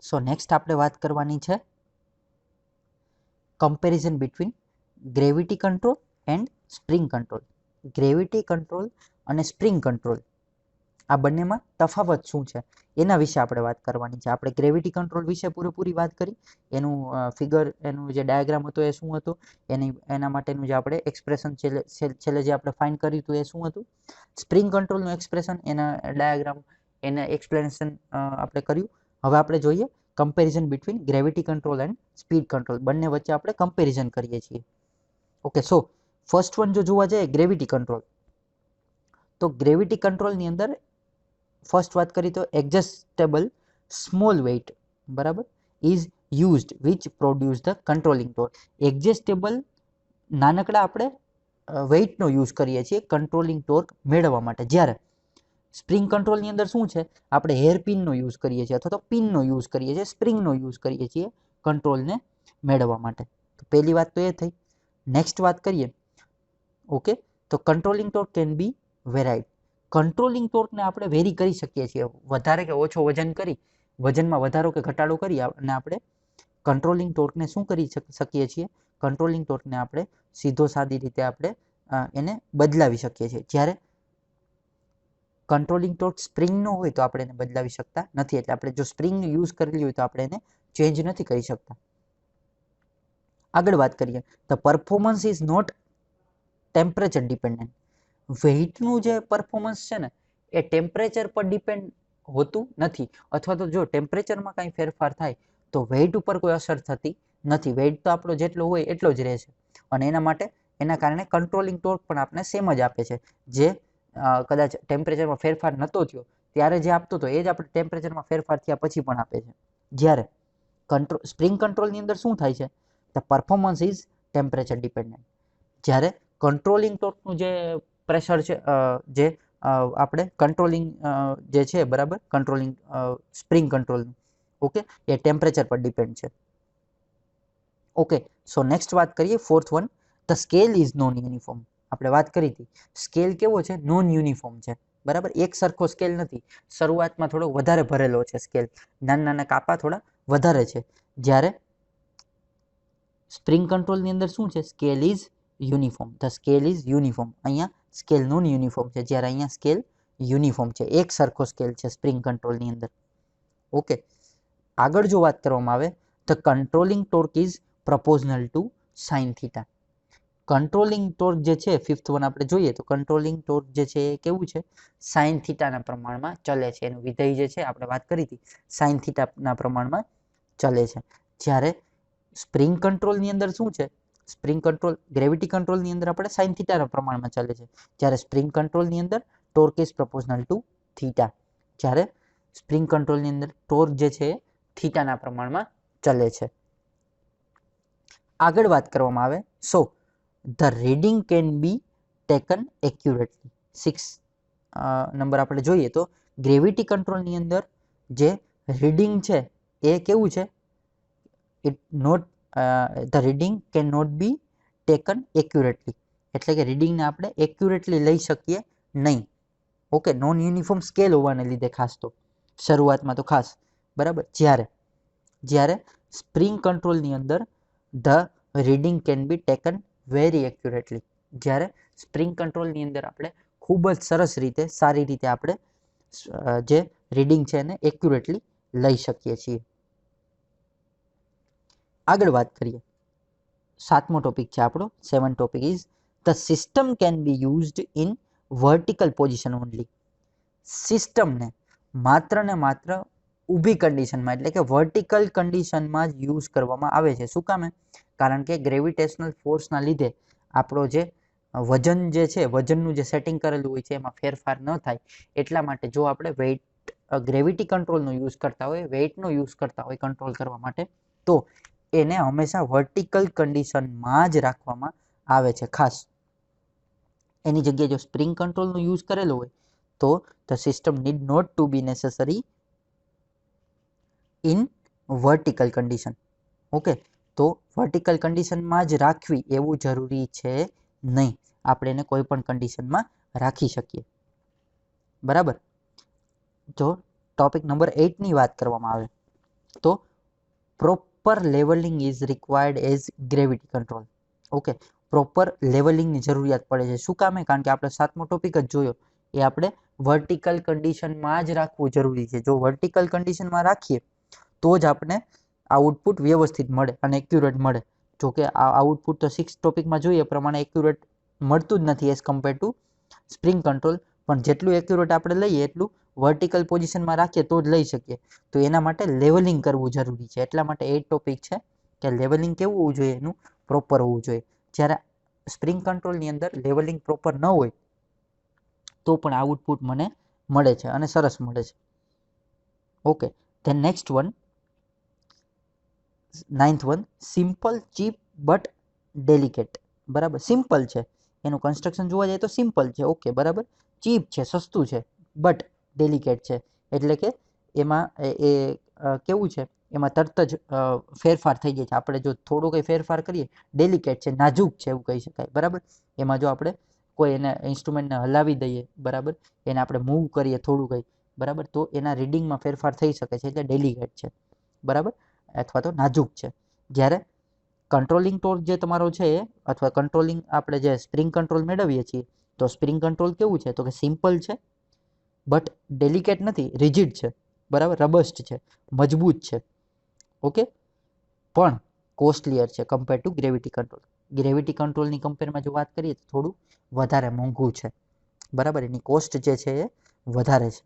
So next આપણે વાત કરવાની છે comparison between gravity control and spring control. Gravity control અને સ્પ્રિંગ કંટ્રોલ આ બંનેમાં તફાવત શું છે એના વિશે આપણે વાત કરવાની છે. આપણે ગ્રેવિટી કંટ્રોલ વિશે પૂરેપૂરી વાત કરી, એનું ફિગર, એનું જે ડાયાગ્રામ હતો એ શું હતો, એના માટેનું જે આપણે એક્સપ્રેશન છેલ્લે જે આપણે ફાઇન્ડ કર્યું હતું એ શું હતું. સ્પ્રિંગ કંટ્રોલનું એક્સપ્રેશન, એના ડાયાગ્રામ, એના એક્સપ્લેનેશન આપણે કર્યું. હવે આપણે જોઈએ comparison between gravity control and speed control, બંને વચ્ચે આપણે કમ્પેરિઝન કરીએ છીએ. ઓકે, સો ફર્સ્ટ વન જો જોવા જઈએ ગ્રેવિટી કંટ્રોલ, તો ગ્રેવિટી કંટ્રોલની અંદર ફર્સ્ટ વાત કરી તો એડજસ્ટેબલ સ્મોલ વેઇટ, બરાબર, is used which produce the controlling torque. Adjustable નાનકડા આપણે વેઇટનો યુઝ કરીએ છીએ કંટ્રોલિંગ ટોર્ક મેળવવા માટે. જ્યારે સ્પ્રિંગ કંટ્રોલની અંદર શું છે, આપણે હેર પિનનો યુઝ કરીએ છીએ અથવા તો પિનનો યુઝ કરીએ છીએ, સ્પ્રિંગનો યુઝ કરીએ છીએ કંટ્રોલને મેળવવા માટે. તો પહેલી વાત તો એ થઈ. નેક્સ્ટ વાત કરીએ, ઓકે, તો controlling torque can be varied. Controlling ટોર્કને આપણે વેરી કરી શકીએ છીએ, વધારે કે ઓછો વજન કરી, વજનમાં વધારો કે ઘટાડો કરી અને આપણે કંટ્રોલિંગ ટોર્કને શું કરી શકીએ છીએ, કંટ્રોલિંગ ટોર્કને આપણે સીધો સાદી રીતે આપણે એને બદલાવી શકીએ છીએ. જ્યારે કંટ્રોલિંગ ટોર્ક સ્પ્રિંગનો હોય તો આપણે એને બદલાવી શકતા નથી. એટલે આપણે જો સ્પ્રિંગ યુઝ કરેલી હોય તો આપણે એને ચેન્જ નથી કરી શકતા. આગળ વાત કરીએ, the performance is not temperature dependent. વેઇટનું જે પરફોર્મન્સ છે ને એ ટેમ્પરેચર પર ડિપેન્ડ હોતું નથી, અથવા તો જો ટેમ્પરેચરમાં કાંઈ ફેરફાર થાય તો વેઇટ ઉપર કોઈ અસર થતી નથી. વેઇટ તો આપણો જેટલો હોય એટલો જ રહે છે અને એના માટે એના કારણે કંટ્રોલિંગ ટોર્ક પણ આપણે સેમ જ આપે છે. જે કદાચ ટેમ્પરેચરમાં ફેરફાર નહોતો થયો ત્યારે જે આપતો હતો એ જ આપણે ટેમ્પરેચરમાં ફેરફાર થયા પછી પણ આપે છે. જ્યારે સ્પ્રિંગ કંટ્રોલની અંદર શું થાય છે, the performance is temperature dependent. જ્યારે કંટ્રોલિંગ ટોર્કનું જે પ્રેશર છે, જે આપણે કંટ્રોલિંગ જે છે, બરાબર, કંટ્રોલિંગ સ્પ્રિંગ કંટ્રોલનું, ઓકે, એ ટેમ્પરેચર પર ડિપેન્ડ છે. ઓકે, સો નેક્સ્ટ વાત કરીએ fourth one, the scale is known uniform. આપણે વાત કરી હતી સ્કેલ કેવો છે, નોન યુનિફોર્મ છે, બરાબર, એક સરખો સ્કેલ નથી. શરૂઆતમાં થોડો વધારે ભરેલો છે સ્કેલ, નાના નાના કાપા થોડા વધારે છે. જ્યારે સ્પ્રિંગ કંટ્રોલની અંદર શું છે, scale is uniform, the scale is uniform. અહીંયા સ્કેલ નોન યુનિફોર્મ છે, જ્યારે અહીંયા સ્કેલ યુનિફોર્મ છે, એક સરખો સ્કેલ છે સ્પ્રિંગ કંટ્રોલની અંદર. ઓકે, આગળ જો વાત કરવામાં આવે, the controlling torque is proportional to sine theta. Controlling torque જે છે, ફિફ્થ વન આપણે જોઈએ તો કંટ્રોલિંગ ટોર્ક જે છે એ કેવું છે, સાઇન થીટાના પ્રમાણમાં ચલે છે. એનું વિધેય જે છે આપણે વાત કરી હતી સાઇન થીટાના પ્રમાણમાં ચલે છે. જ્યારે સ્પ્રિંગ કંટ્રોલની અંદર શું છે, સ્પ્રિંગ કંટ્રોલ, ગ્રેવિટી કંટ્રોલની અંદર આપણે સાઇન થીટાના પ્રમાણમાં ચાલે છે. જ્યારે સ્પ્રિંગ કંટ્રોલની અંદર torque is proportional to theta. જ્યારે સ્પ્રિંગ કંટ્રોલની અંદર ટોર્ક જે છે થીટાના પ્રમાણમાં ચલે છે. આગળ વાત કરવામાં આવે, so the reading can be taken accurately. 6 number આપણે જોઈએ તો ગ્રેવિટી કંટ્રોલની અંદર જે રીડિંગ છે એ કેવું છે, it not the reading can not be taken accurately. એટલે કે રીડિંગને આપણે એક્યુરેટલી લઈ શકીએ નહીં. ઓકે, નોન યુનિફોર્મ સ્કેલ હોવાને લીધે ખાસ તો શરૂઆતમાં તો ખાસ, બરાબર. જ્યારે સ્પ્રિંગ કંટ્રોલની અંદર the reading can be taken very accurately. જ્યારે સ્પ્રિંગ કંટ્રોલની અંદર આપણે ખૂબ જ સરસ રીતે, સારી રીતે આપણે જે રીડિંગ છે એને એક્યુરેટલી લઈ શકીએ છીએ. આગળ વાત કરીએ, સાતમો ટોપિક છે આપણો, 7 topic is the system can be used in vertical position only. સિસ્ટમને માત્ર ને માત્ર ઊભી કન્ડિશનમાં, એટલે કે વર્ટિકલ કન્ડિશનમાં જ યુઝ કરવામાં આવે છે. શું કામે? કારણ કે ગ્રેવિટેશનલ ફોર્સના લીધે આપણો જે વજન જે છે, વજનનું જે સેટિંગ કરેલું હોય છે એમાં ફેરફાર ન થાય. એટલા માટે જો આપણે ગ્રેવિટી કંટ્રોલનો યુઝ કરતા હોય, વેઇટનો યુઝ કરતા હોય કંટ્રોલ કરવા માટે, તો એને હંમેશા વર્ટિકલ કન્ડિશનમાં જ રાખવામાં આવે છે ખાસ. એની જગ્યાએ જો સ્પ્રિંગ કંટ્રોલનો યુઝ કરેલો હોય તો the system need not to be necessary in vertical condition. Okay, તો વર્ટિકલ કન્ડિશનમાં જ રાખવી એવું જરૂરી છે નહીં. આપણે એને કોઈ પણ કન્ડિશનમાં રાખી શકીએ, બરાબર. જો ટોપિક નંબર 8ની વાત કરવામાં આવે, તો proper levelling is required as gravity control. Okay, proper લેવલિંગની જરૂરિયાત પડે છે. શું કામે? કારણ કે આપણે 7મો ટોપિક જ જોયો એ આપણે વર્ટિકલ કન્ડિશનમાં જ રાખવું જરૂરી છે. જો વર્ટિકલ કન્ડિશનમાં રાખીએ તો જ આપણે આઉટપુટ વ્યવસ્થિત મળે અને એક્યુરેટ મળે. જો કે આ આઉટપુટ તો 6 ટોપિકમાં જોઈએ પ્રમાણે એક્યુરેટ મળતું જ નથી as compare to spring control. પણ જેટલું એક્યુરેટ આપણે લઈએ એટલું વર્ટિકલ પોઝિશનમાં રાખીએ તો જ લઈ શકીએ. તો એના માટે લેવલિંગ કરવું જરૂરી છે. એટલા માટે એ ટોપિક છે કે લેવલિંગ કેવું હોવું જોઈએ, એનું પ્રોપર હોવું જોઈએ. જ્યારે સ્પ્રિંગ કંટ્રોલની અંદર લેવલિંગ પ્રોપર ન હોય તો પણ આઉટપુટ મને મળે છે અને સરસ મળે છે. Okay, then next one, 9th one, simple cheap but delicate. બરાબર, સિમ્પલ છે, એનું કન્સ્ટ્રક્શન જોવા જઈએ તો સિમ્પલ છે. ઓકે, બરાબર. ચીપ છે, સસ્તું છે, બટ ડેલિકેટ છે, એટલે કે એમાં કેવું છે, એમાં તરત જ ફેરફાર થઈ જાય છે. આપણે જો થોડો કંઈ ફેરફાર કરીએ, ડેલિકેટ છે, નાજુક છે એવું કહી શકાય. બરાબર, એમાં જો આપણે કોઈ એને ઇન્સ્ટ્રુમેન્ટને હલાવી દઈએ, બરાબર, એને આપણે મૂવ કરીએ થોડું કંઈ, બરાબર, તો એના રીડિંગમાં ફેરફાર થઈ શકે છે, એટલે ડેલિકેટ છે. બરાબર, અથવા તો નાજુક છે. જ્યારે કંટ્રોલિંગ ટોર્ક જે તમારો છે અથવા કંટ્રોલિંગ આપણે જે સ્પ્રિંગ કંટ્રોલ મેળવીએ છીએ તો સ્પ્રિંગ કંટ્રોલ કેવું છે તો કે સિમ્પલ છે બટ ડેલિકેટ નથી, રિજિડ છે. બરાબર, રબસ્ટ છે, મજબૂત છે. ઓકે, પણ કોસ્ટલીયર છે compare to gravity control. Gravity કંટ્રોલની કમ્પેરમાં જો વાત કરીએ તો થોડું વધારે મોંઘું છે. બરાબર, એની કોસ્ટ જે છે એ વધારે છે.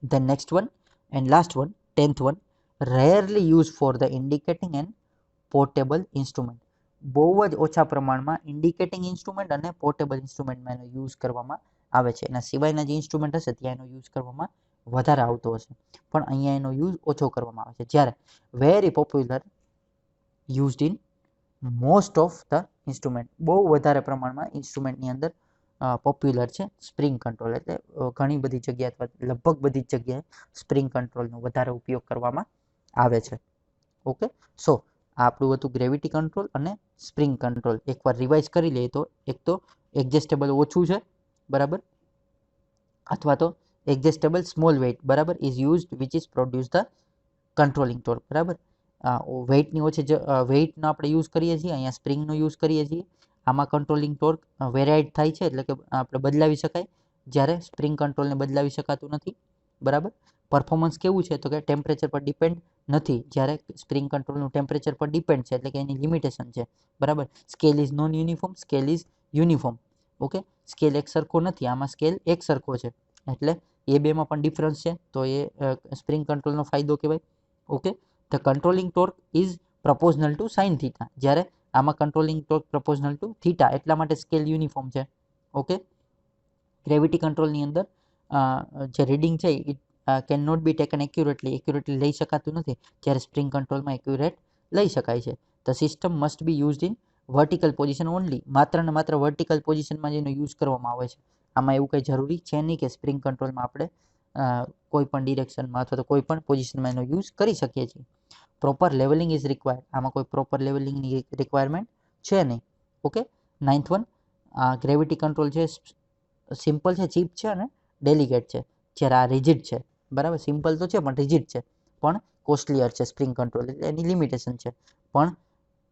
Than next one and last one, 10th one, rarely use for the indicating and portable instrument. બહુ જ ઓછા પ્રમાણમાં ઇન્ડિકેટિંગ ઇન્સ્ટ્રુમેન્ટ અને પોર્ટેબલ ઇન્સ્ટ્રુમેન્ટમાં એનો યુઝ કરવામાં આવે છે. એના સિવાયના જે ઇન્સ્ટ્રુમેન્ટ હશે ત્યાં એનો યુઝ કરવામાં વધારે આવતો હશે, પણ અહીંયા એનો યુઝ ઓછો કરવામાં આવે છે. જ્યારે very popular used in most of the instrument, બહુ વધારે પ્રમાણમાં ઇન્સ્ટ્રુમેન્ટની અંદર પોપ્યુલર છે સ્પ્રિંગ કંટ્રોલ. એટલે ઘણી બધી જગ્યાએ અથવા લગભગ બધી જ જગ્યાએ સ્પ્રિંગ કંટ્રોલનો વધારે ઉપયોગ કરવામાં આવે છે. ઓકે, સો આ આપણું હતું ગ્રેવિટી કંટ્રોલ અને સ્પ્રિંગ કંટ્રોલ. એકવાર રિવાઇઝ કરી લઈએ તો એક તો એડજસ્ટેબલ ઓછું છે, બરાબર, અથવા તો એડજસ્ટેબલ સ્મોલ વેઇટ, બરાબર, is used which is produce the controlling torque. બરાબર, વેઇટની ઓછી વેઇટનો આપણે યુઝ કરીએ છીએ, અહીંયા સ્પ્રિંગનો યુઝ કરીએ છીએ. આમાં કંટ્રોલિંગ ટોર્ક વેરાઇડ થાય છે, એટલે કે આપણે બદલાવી શકાય, જ્યારે સ્પ્રિંગ કંટ્રોલને બદલાવી શકાતું નથી. બરાબર, પરફોર્મન્સ કેવું છે તો કે ટેમ્પરેચર પર ડિપેન્ડ નથી, જ્યારે સ્પ્રિંગ કંટ્રોલનું ટેમ્પરેચર પર ડિપેન્ડ છે, એટલે કે એની લિમિટેશન છે. બરાબર, scale is known uniform, scale is uniform. Okay, scale એક સરખો નથી, આમાં સ્કેલ એક સરખો છે, એટલે એ બેમાં પણ ડિફરન્સ છે, તો એ સ્પ્રિંગ કંટ્રોલનો ફાયદો કહેવાય. Okay, the controlling torque is proportional to sine theta, જ્યારે આમાં controlling torque proportional to theta, એટલા માટે સ્કેલ યુનિફોર્મ છે. ઓકે, ગ્રેવિટી કંટ્રોલની અંદર જે રીડિંગ છે એ can not be taken accurately લઈ શકાતું નથી, જ્યારે સ્પ્રિંગ કંટ્રોલમાં એક્યુરેટ લઈ શકાય છે. The system must be used in vertical position only, માત્ર ને માત્ર વર્ટિકલ પોઝિશનમાં જ એનો યુઝ કરવામાં આવે છે. આમાં એવું કંઈ જરૂરી છે નહીં કે સ્પ્રિંગ કંટ્રોલમાં આપણે કોઈ પણ ડિરેક્શનમાં અથવા તો કોઈ પણ પોઝિશનમાં એનો યુઝ કરી શકીએ છીએ. પ્રોપર લેવલિંગ ઇઝ રિક્વાયર્ડ, આમાં કોઈ પ્રોપર લેવલિંગની રિક્વાયરમેન્ટ છે નહીં. Okay, 9th one, gravity control છે સિમ્પલ છે, ચીપ છે અને ડેલિકેટ છે, જ્યારે આ રિજિડ છે. બરાબર, સિમ્પલ તો છે પણ રિજિડ છે, પણ કોસ્ટલીયર છે સ્પ્રિંગ કંટ્રોલ, એટલે એની લિમિટેશન છે. પણ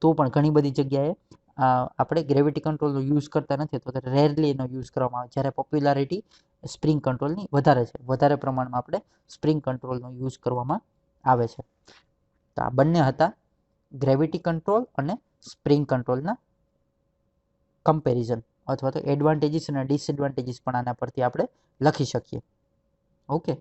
તો પણ ઘણી બધી જગ્યાએ આપણે ગ્રેવિટી કંટ્રોલનો યુઝ કરતા નથી, અથવા તો રેરલી એનો યુઝ કરવામાં આવે, જ્યારે પોપ્યુલારિટી સ્પ્રિંગ કંટ્રોલની વધારે છે, વધારે પ્રમાણમાં આપણે સ્પ્રિંગ કંટ્રોલનો યુઝ કરવામાં આવે છે. તો આ બંને હતા ગ્રેવિટી કંટ્રોલ અને સ્પ્રિંગ કંટ્રોલના કમ્પેરિઝન, અથવા તો એડવાન્ટેજીસ અને ડિસએડવાન્ટેજીસ પણ આના પરથી આપણે લખી શકીએ. ઓકે.